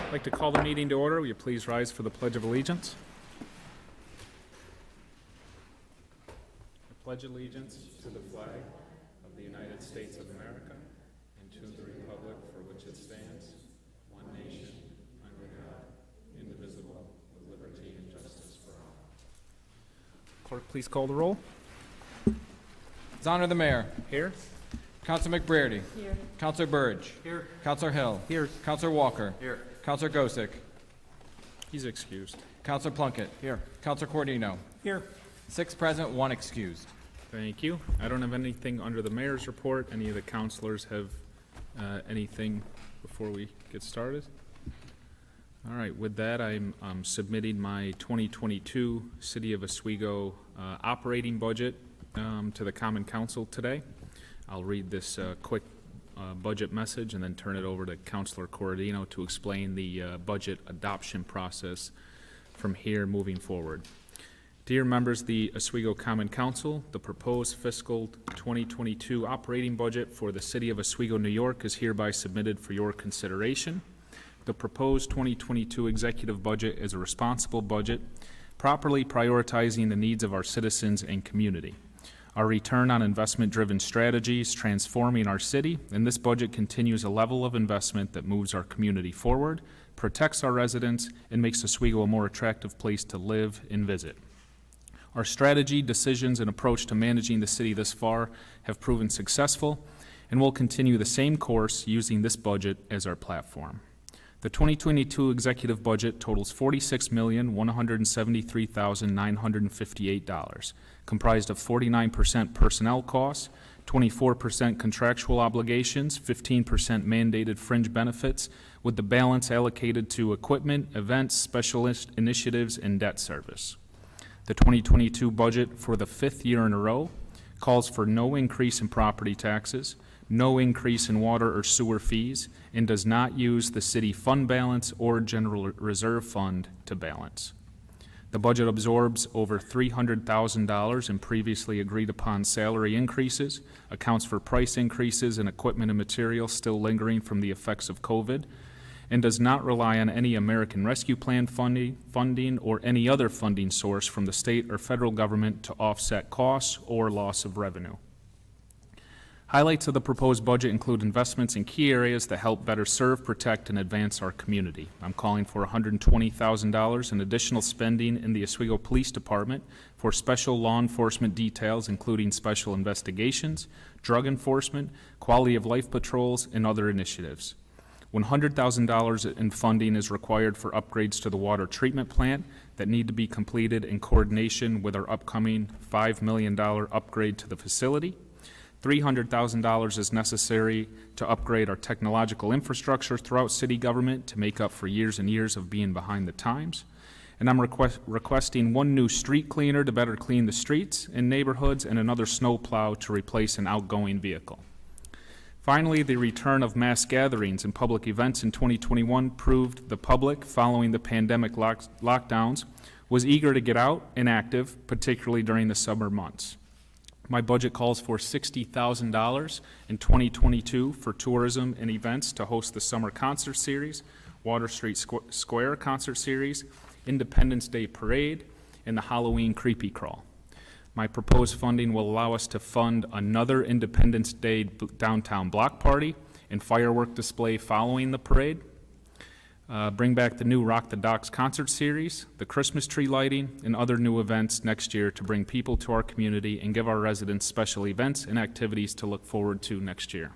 I'd like to call the meeting to order. Will you please rise for the Pledge of Allegiance? I pledge allegiance to the flag of the United States of America and to the republic for which it stands, one nation, under God, indivisible, with liberty and justice for all. Clerk, please call the roll. His Honor the Mayor. Here. Councilor McBrearty. Here. Councilor Burge. Here. Councilor Hill. Here. Councilor Walker. Here. Councilor Gosick. He's excused. Councilor Plunkett. Here. Councilor Cordino. Here. 6 present, 1 excused. Thank you. I don't have anything under the mayor's report. Any of the councilors have anything before we get started? All right, with that, I'm submitting my 2022 City of Oswego operating budget to the Common Council today. I'll read this quick budget message and then turn it over to Councilor Corradino to explain the budget adoption process from here moving forward. Dear members of the Oswego Common Council, the proposed fiscal 2022 operating budget for the City of Oswego, New York is hereby submitted for your consideration. The proposed 2022 executive budget is a responsible budget, properly prioritizing the needs of our citizens and community. Our return on investment-driven strategies transforming our city, and this budget continues a level of investment that moves our community forward, protects our residents, and makes Oswego a more attractive place to live and visit. Our strategy, decisions, and approach to managing the city thus far have proven successful, and we'll continue the same course using this budget as our platform. The 2022 executive budget totals $46,173,958, comprised of 49% personnel costs, 24% contractual obligations, 15% mandated fringe benefits, with the balance allocated to equipment, events, specialist initiatives, and debt service. The 2022 budget for the 5th year in a row calls for no increase in property taxes, no increase in water or sewer fees, and does not use the city fund balance or general reserve fund to balance. The budget absorbs over $300,000 in previously agreed upon salary increases, accounts for price increases in equipment and materials still lingering from the effects of COVID, and does not rely on any American Rescue Plan funding or any other funding source from the state or federal government to offset costs or loss of revenue. Highlights of the proposed budget include investments in key areas that help better serve, protect, and advance our community. I'm calling for $120,000 in additional spending in the Oswego Police Department for special law enforcement details, including special investigations, drug enforcement, quality of life patrols, and other initiatives. $100,000 in funding is required for upgrades to the water treatment plant that need to be completed in coordination with our upcoming $5 million upgrade to the facility. $300,000 is necessary to upgrade our technological infrastructure throughout city government to make up for years and years of being behind the times. And I'm requesting 1 new street cleaner to better clean the streets and neighborhoods, and another snow plow to replace an outgoing vehicle. Finally, the return of mass gatherings and public events in 2021 proved the public, following the pandemic lockdowns, was eager to get out and active, particularly during the summer months. My budget calls for $60,000 in 2022 for tourism and events to host the Summer Concert Series, Water Street Square Concert Series, Independence Day Parade, and the Halloween Creepy Crawl. My proposed funding will allow us to fund another Independence Day downtown block party and firework display following the parade. Bring back the new Rock the Docks concert series, the Christmas tree lighting, and other new events next year to bring people to our community and give our residents special events and activities to look forward to next year.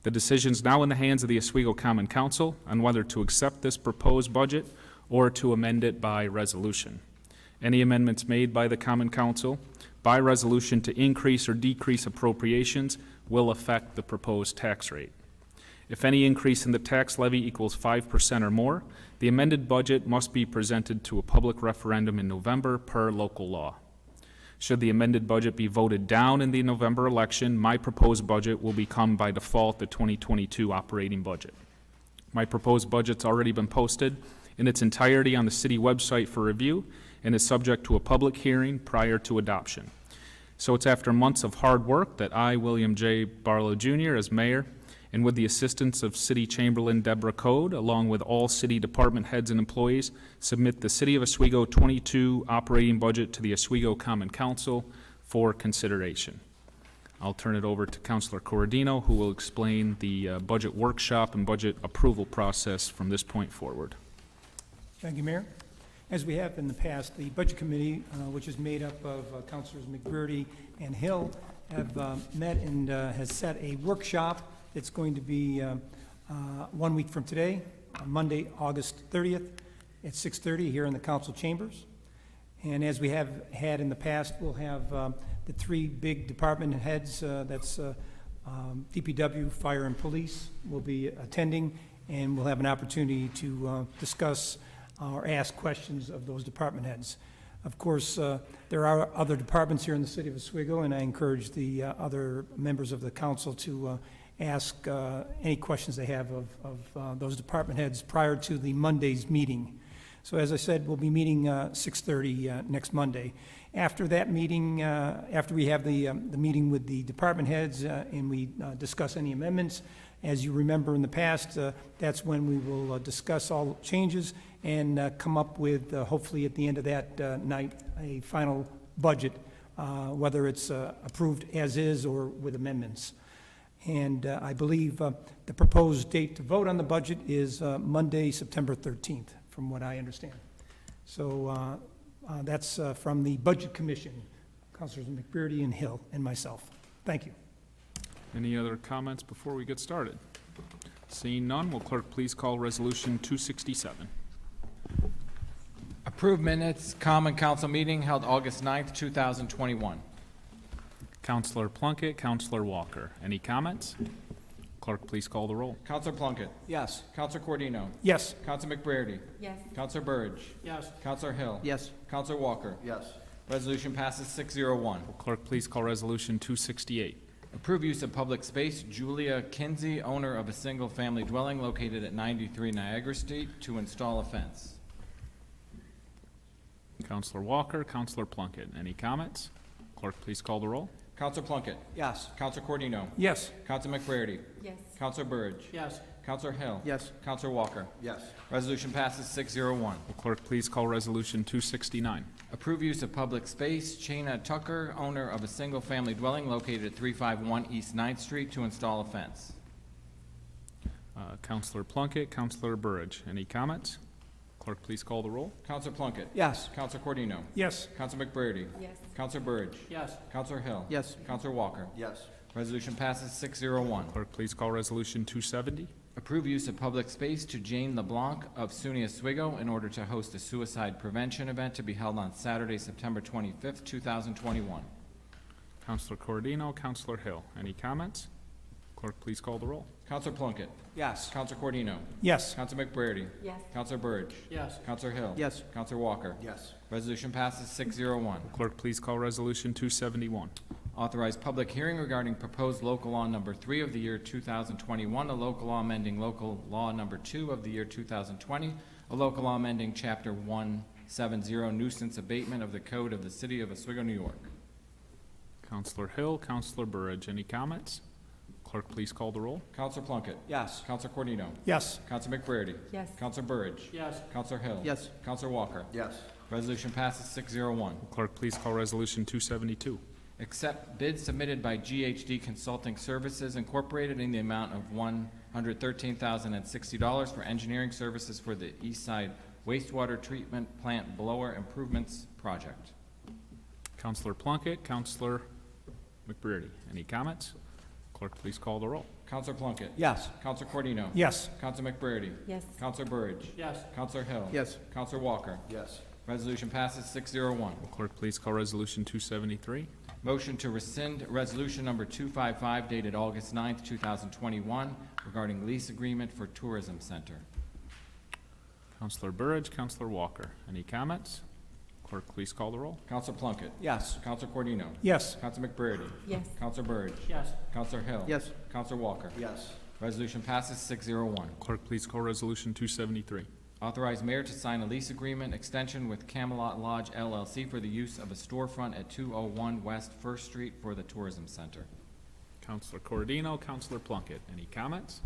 The decision is now in the hands of the Oswego Common Council on whether to accept this proposed budget or to amend it by resolution. Any amendments made by the Common Council by resolution to increase or decrease appropriations will affect the proposed tax rate. If any increase in the tax levy equals 5% or more, the amended budget must be presented to a public referendum in November per local law. Should the amended budget be voted down in the November election, my proposed budget will become by default the 2022 operating budget. My proposed budget's already been posted in its entirety on the city website for review and is subject to a public hearing prior to adoption. So it's after months of hard work that I, William J. Barlow Jr., as mayor, and with the assistance of City Chamberlain Deborah Code, along with all city department heads and employees, submit the City of Oswego 22 operating budget to the Oswego Common Council for consideration. I'll turn it over to Councilor Corradino, who will explain the budget workshop and budget approval process from this point forward. Thank you, Mayor. As we have in the past, the Budget Committee, which is made up of Councilors McBurdy and Hill, have met and has set a workshop. It's going to be 1 week from today, on Monday, August 30th, at 6:30 here in the council chambers. And as we have had in the past, we'll have the three big department heads, that's DPW, Fire, and Police, will be attending, and we'll have an opportunity to discuss or ask questions of those department heads. Of course, there are other departments here in the city of Oswego, and I encourage the other members of the council to ask any questions they have of those department heads prior to the Monday's meeting. So as I said, we'll be meeting 6:30 next Monday. After that meeting, after we have the meeting with the department heads and we discuss any amendments, as you remember in the past, that's when we will discuss all changes and come up with, hopefully at the end of that night, a final budget, whether it's approved as is or with amendments. And I believe the proposed date to vote on the budget is Monday, September 13th, from what I understand. So that's from the Budget Commission, Councilors McBurdy and Hill and myself. Thank you. Any other comments before we get started? Seeing none, will clerk please call Resolution 267? Approved minutes, Common Council meeting held August 9th, 2021. Councilor Plunkett, Councilor Walker. Any comments? Clerk, please call the roll. Counselor Plunkett. Yes. Counselor Cordino. Yes. Counselor McBrady. Yes. Counselor Burge. Yes. Counselor Hill. Yes. Counselor Walker. Yes. Resolution passes 6-0-1. Clerk, please call Resolution 268. Approve use of public space, Julia Kinsey, owner of a single-family dwelling located at 93 Niagara Street, to install a fence. Councilor Walker, Councilor Plunkett. Any comments? Clerk, please call the roll. Counselor Plunkett. Yes. Counselor Cordino. Yes. Counselor McBrady. Yes. Counselor Burge. Yes. Counselor Hill. Yes. Counselor Walker. Yes. Resolution passes 6-0-1. Will clerk please call Resolution 269? Approve use of public space, Shayna Tucker, owner of a single-family dwelling located at 351 East 9th Street, to install a fence. Councilor Plunkett, Councilor Burridge. Any comments? Clerk, please call the roll. Counselor Plunkett. Yes. Counselor Cordino. Yes. Counselor McBrady. Yes. Counselor Burge. Yes. Counselor Hill. Yes. Counselor Walker. Yes. Resolution passes 6-0-1. Clerk, please call Resolution 270. Approve use of public space to Jane LeBlanc of SUNY Oswego in order to host a suicide prevention event to be held on Saturday, September 25th, 2021. Councilor Cordino, Councilor Hill. Any comments? Clerk, please call the roll. Counselor Plunkett. Yes. Counselor Cordino. Yes. Counselor McBrady. Yes. Counselor Burge. Yes. Counselor Hill. Yes. Counselor Walker. Yes. Resolution passes 6-0-1. Clerk, please call Resolution 271. Authorize public hearing regarding proposed local law number 3 of the year 2021, a local law amending local law number 2 of the year 2020, a local law amending Chapter 170 nuisance abatement of the Code of the City of Oswego, New York. Councilor Hill, Councilor Burridge. Any comments? Clerk, please call the roll. Counselor Plunkett. Yes. Counselor Cordino. Yes. Counselor McBrady. Yes. Counselor Burridge. Yes. Counselor Hill. Yes. Counselor Walker. Yes. Resolution passes 6-0-1. Clerk, please call Resolution 272. Accept bid submitted by GHD Consulting Services Incorporated in the amount of $113,060 for engineering services for the East Side Wastewater Treatment Plant Blower Improvements Project. Councilor Plunkett, Councilor McBready. Any comments? Clerk, please call the roll. Counselor Plunkett. Yes. Counselor Cordino. Yes. Counselor McBrady. Yes. Counselor Burridge. Yes. Counselor Hill. Yes. Counselor Walker. Yes. Resolution passes 6-0-1. Clerk, please call Resolution 273. Motion to rescind resolution number 255 dated August 9th, 2021 regarding lease agreement for tourism center. Councilor Burridge, Councilor Walker. Any comments? Clerk, please call the roll. Counselor Plunkett. Yes. Counselor Cordino. Yes. Counselor McBrady. Yes. Counselor Burridge. Yes. Counselor Hill. Yes. Counselor Walker. Yes. Resolution passes 6-0-1. Clerk, please call Resolution 273. Authorize mayor to sign a lease agreement extension with Camelot Lodge LLC for the use of a storefront at 201 West First Street for the tourism center. Counselor Cordino, Counselor Plunkett. Any comments?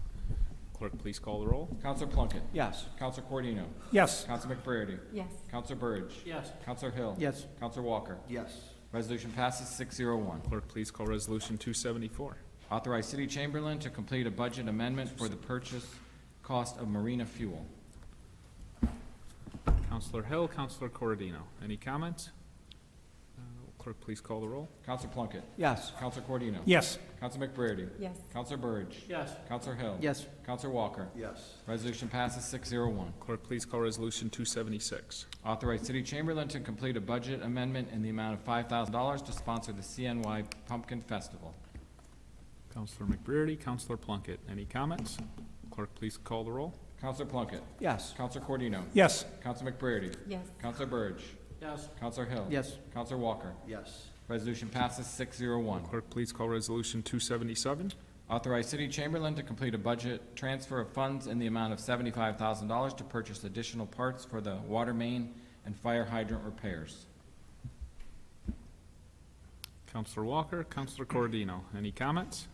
Clerk, please call the roll. Counselor Plunkett. Yes. Counselor Cordino. Yes. Counselor McBrady. yes, Counselor Burge. Yes. Counselor Hill. Yes. Counselor Walker. Yes. Resolution passes 601. Clerk, please call Resolution 274. Authorize City Chamberlain to complete a budget amendment for the purchase cost of marina fuel. Counselor Hill, Counselor Cordino. Any comments? Clerk, please call the roll. Counselor Plunkett. Yes. Counselor Cordino. Yes. Counselor McBrady. yes, Counselor Burge. Yes. Counselor Hill. Yes. Counselor Walker. Yes. Resolution passes 601. Clerk, please call Resolution 276. Authorize City Chamberlain to complete a budget amendment in the amount of $5,000 to sponsor the CNY Pumpkin Festival. Counselor McBrearty, Counselor Plunkett. Any comments? Clerk, please call the roll. Counselor Plunkett. Yes. Counselor Cordino. Yes. Counselor McBrady. yes, Counselor Burge. Yes. Counselor Hill. Yes. Counselor Walker. Yes. Resolution passes 601. Clerk, please call Resolution 277. Authorize City Chamberlain to complete a budget transfer of funds in the amount of $75,000 to purchase additional parts for the water main and fire hydrant repairs. Counselor Walker, Counselor Cordino. Any comments?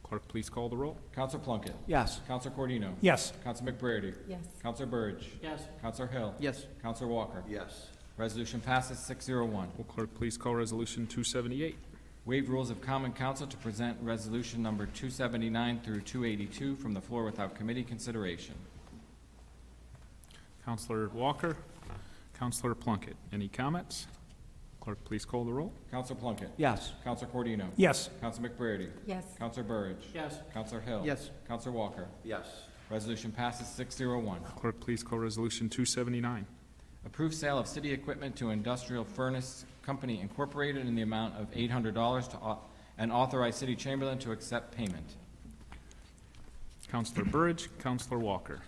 Clerk, please call the roll. Counselor Plunkett. Yes. Counselor Cordino. Yes. Counselor McBrady. yes, Counselor Burge. Yes. Counselor Hill. Yes. Counselor Walker. Yes. Resolution passes 601. Will clerk please call Resolution 278? Waive rules of common council to present resolution number 279 through 282 from the floor without committee consideration. Counselor Walker, Counselor Plunkett. Any comments? Clerk, please call the roll. Counselor Plunkett. Yes. Counselor Cordino. Yes. Counselor McBrady. yes, Counselor Burge. Yes. Counselor Hill. Yes. Counselor Walker. Yes. Resolution passes 601. Clerk, please call Resolution 279. Approve sale of city equipment to Industrial Furnace Company Incorporated in the amount of $800 and authorize City Chamberlain to accept payment. Counselor Burridge, Counselor Walker.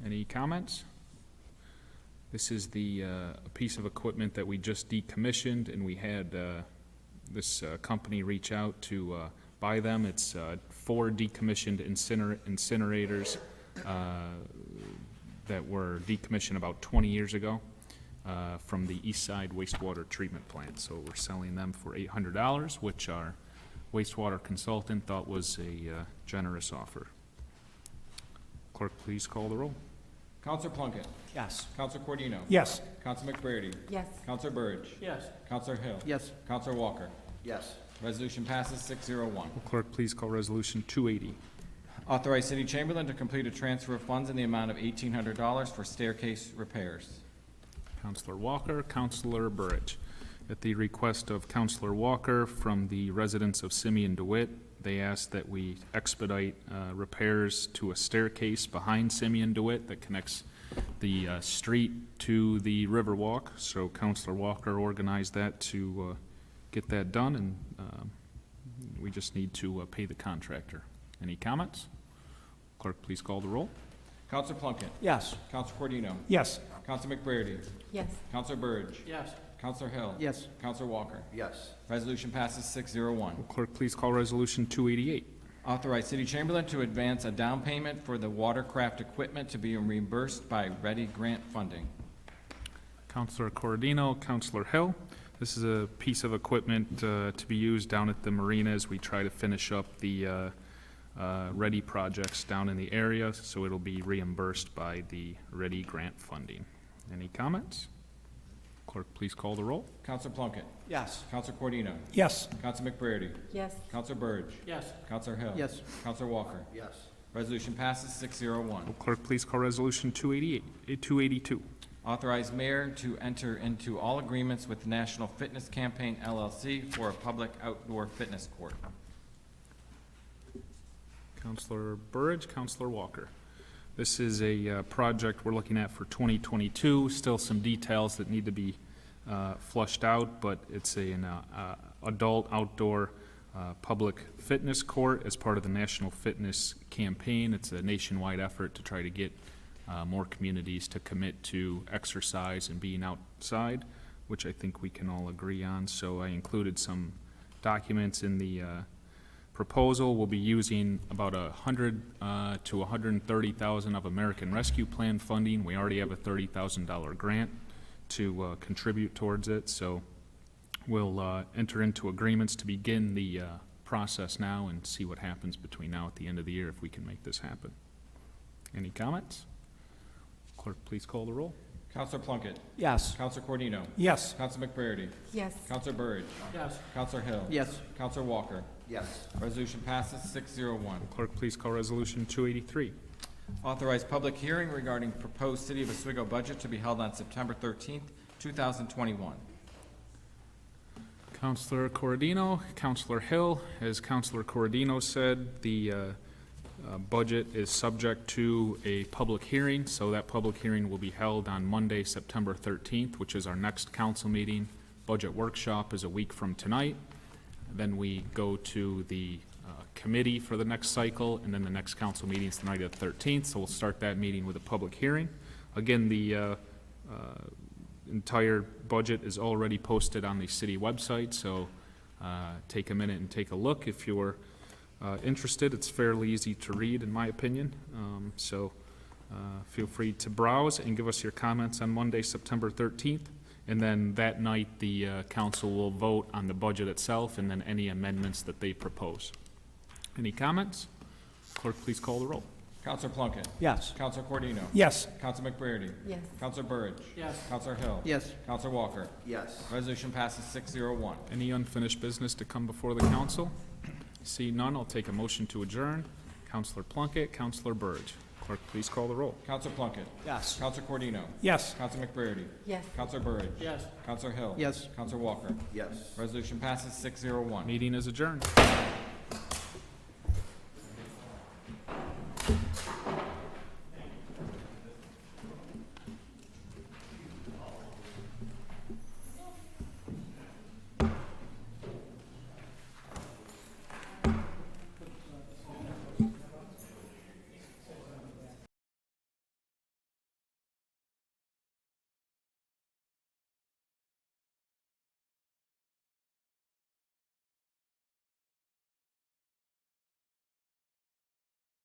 Any comments? This is the piece of equipment that we just decommissioned, and we had this company reach out to buy them. It's 4 decommissioned incinerators that were decommissioned about 20 years ago from the East Side wastewater treatment plant. So we're selling them for $800, which our wastewater consultant thought was a generous offer. Clerk, please call the roll. Counselor Plunkett. Yes. Counselor Cordino. Yes. Counselor McBrady. yes, Counselor Burge. Yes. Counselor Hill. Yes. Counselor Walker. Yes. Resolution passes 601. Will clerk please call Resolution 280? Authorize City Chamberlain to complete a transfer of funds in the amount of $1,800 for staircase repairs. Counselor Walker, Counselor Burridge. At the request of Counselor Walker from the residents of Simeon DeWitt, they asked that we expedite repairs to a staircase behind Simeon DeWitt that connects the street to the Riverwalk. So Counselor Walker organized that to get that done, and we just need to pay the contractor. Any comments? Clerk, please call the roll. Counselor Plunkett. Yes. Counselor Cordino. Yes. Counselor McBrady. yes, Counselor Burge. Yes. Counselor Hill. Yes. Counselor Walker. Yes. Resolution passes 601. Will clerk please call Resolution 288? Authorize City Chamberlain to advance a down payment for the watercraft equipment to be reimbursed by ready grant funding. Counselor Cordino, Counselor Hill. This is a piece of equipment to be used down at the marina as we try to finish up the ready projects down in the area, so it'll be reimbursed by the ready grant funding. Any comments? Clerk, please call the roll. Counselor Plunkett. Yes. Counselor Cordino. Yes. Counselor McBrady. yes, Counselor Burge. Yes. Counselor Hill. Yes. Counselor Walker. Yes. Resolution passes 601. Will clerk please call Resolution 282? Authorize mayor to enter into all agreements with National Fitness Campaign LLC for a public outdoor fitness court. Counselor Burridge, Counselor Walker. This is a project we're looking at for 2022. Still some details that need to be flushed out, but it's an adult outdoor public fitness court as part of the National Fitness Campaign. It's a nationwide effort to try to get more communities to commit to exercise and being outside, which I think we can all agree on. So I included some documents in the proposal. We'll be using about $100,000 to $130,000 of American Rescue Plan funding. We already have a $30,000 grant to contribute towards it, so we'll enter into agreements to begin the process now and see what happens between now at the end of the year if we can make this happen. Any comments? Clerk, please call the roll. Counselor Plunkett. Yes. Counselor Cordino. Yes. Counselor McBrady. Yes. Counselor Burridge. Yes. Counselor Hill. Yes. Counselor Walker. Yes. Resolution passes 601. Clerk, please call Resolution 283. Authorize public hearing regarding proposed City of Oswego budget to be held on September 13th, 2021. Counselor Corradino, Counselor Hill. As Counselor Corradino said, the budget is subject to a public hearing, so that public hearing will be held on Monday, September 13th, which is our next council meeting. Budget workshop is a week from tonight. Then we go to the committee for the next cycle, and then the next council meeting is the night of the 13th, so we'll start that meeting with a public hearing. Again, the entire budget is already posted on the city website, so take a minute and take a look if you're interested. It's fairly easy to read, in my opinion, so feel free to browse and give us your comments on Monday, September 13th. And then that night, the council will vote on the budget itself and then any amendments that they propose. Any comments? Clerk, please call the roll. Counselor Plunkett. Yes. Counselor Cordino. Yes. Counselor McBrady. Yes. Counselor Burridge. Yes. Counselor Hill. Yes. Counselor Walker. Yes. Resolution passes 601. Any unfinished business to come before the council? See none, I'll take a motion to adjourn. Counselor Plunkett, Counselor Burridge. Clerk, please call the roll. Counselor Plunkett. Yes. Counselor Cordino. Yes. Counselor McBrady. Yes. Counselor Burridge. Yes. Counselor Hill. Yes. Counselor Walker. Yes. Resolution passes 601. Meeting is adjourned.